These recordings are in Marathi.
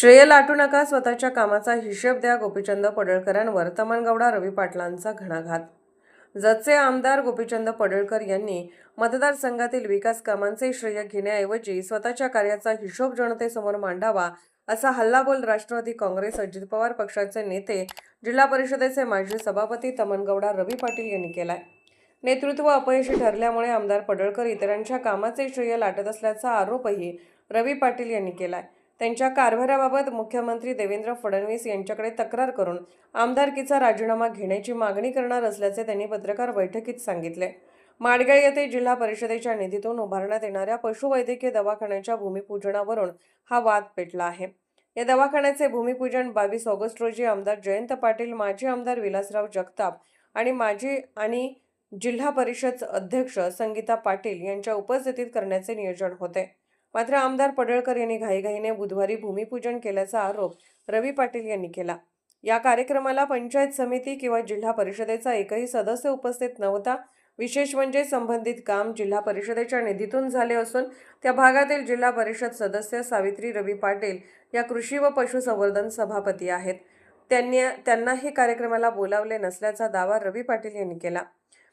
श्रेय लाटू नका, स्वतःच्या कामाचा हिशेब द्या. गोपीचंद पडळकरांवर तमनगौडा रवी पाटलांचा घणाघात. जतचे आमदार गोपीचंद पडळकर यांनी मतदारसंघातील विकास कामांचे श्रेय घेण्याऐवजी स्वतःच्या कार्याचा हिशोब जनतेसमोर मांडावा, असा हल्लाबोल राष्ट्रवादी काँग्रेस अजित पवार पक्षाचे नेते, जिल्हा परिषदेचे माजी सभापती तमनगौडा रवी पाटील यांनी केलाय. नेतृत्व अपयशी ठरल्यामुळे आमदार पडळकर इतरांच्या कामाचे श्रेय लाटत असल्याचा आरोपही रवी पाटील यांनी केलाय. त्यांच्या कारभाराबाबत मुख्यमंत्री देवेंद्र फडणवीस यांच्याकडे तक्रार करून आमदारकीचा राजीनामा घेण्याची मागणी करणार असल्याचे त्यांनी पत्रकार बैठकीत सांगितले. माडगळ येथे जिल्हा परिषदेच्या निधीतून उभारण्यात येणाऱ्या पशुवैद्यकीय दवाखान्याच्या भूमिपूजनावरून हा वाद पेटला आहे. या दवाखान्याचे भूमिपूजन 22 ऑगस्ट रोजी आमदार जयंत पाटील, माजी आमदार विलासराव जगताप आणि माजी आणि जिल्हा परिषद अध्यक्ष संगीता पाटील यांच्या उपस्थितीत करण्याचे नियोजन होते. मात्र आमदार पडळकर यांनी घाईघाईने बुधवारी भूमिपूजन केल्याचा आरोप रवी पाटील यांनी केला. या कार्यक्रमाला पंचायत समिती किंवा जिल्हा परिषदेचा एकही सदस्य उपस्थित नव्हता. विशेष म्हणजे संबंधित काम जिल्हा परिषदेच्या निधीतून झाले असून त्या भागातील जिल्हा परिषद सदस्य सावित्री रवी पाटील या कृषी व पशुसंवर्धन सभापती आहेत. त्यांनाही कार्यक्रमाला बोलावले नसल्याचा दावा रवी पाटील यांनी केला.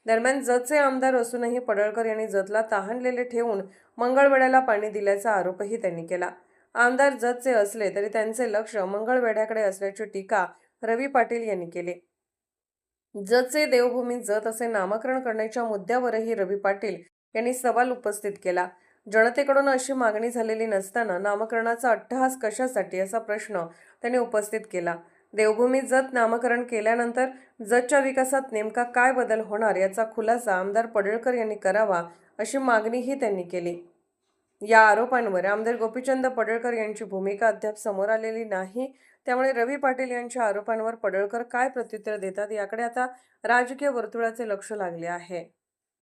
दरम्यान जतचे आमदार असूनही पडळकर यांनी जतला तहानलेले ठेवून मंगळवेढ्याला पाणी दिल्याचा आरोपही त्यांनी केला. आमदार जतचे असले तरी त्यांचे लक्ष मंगळवेढ्याकडे असल्याची टीका रवी पाटील यांनी केली. जतचे देवभूमी जत असे नामकरण करण्याच्या मुद्द्यावरही रवी पाटील यांनी सवाल उपस्थित केला. जनतेकडून अशी मागणी झालेली नसताना नामकरणाचा अट्टहास कशासाठी, असा प्रश्न त्यांनी उपस्थित केला. देवभूमी जत नामकरण केल्यानंतर जतच्या विकासात नेमका काय बदल होणार याचा खुलासा आमदार पडळकर यांनी करावा, अशी मागणीही त्यांनी केली. या आरोपांवर आमदार गोपीचंद पडळकर यांची भूमिका अद्याप समोर आलेली नाही. त्यामुळे रवी पाटील यांच्या आरोपांवर पडळकर काय प्रत्युत्तर देतात याकडे आता राजकीय वर्तुळाचे लक्ष लागले आहे.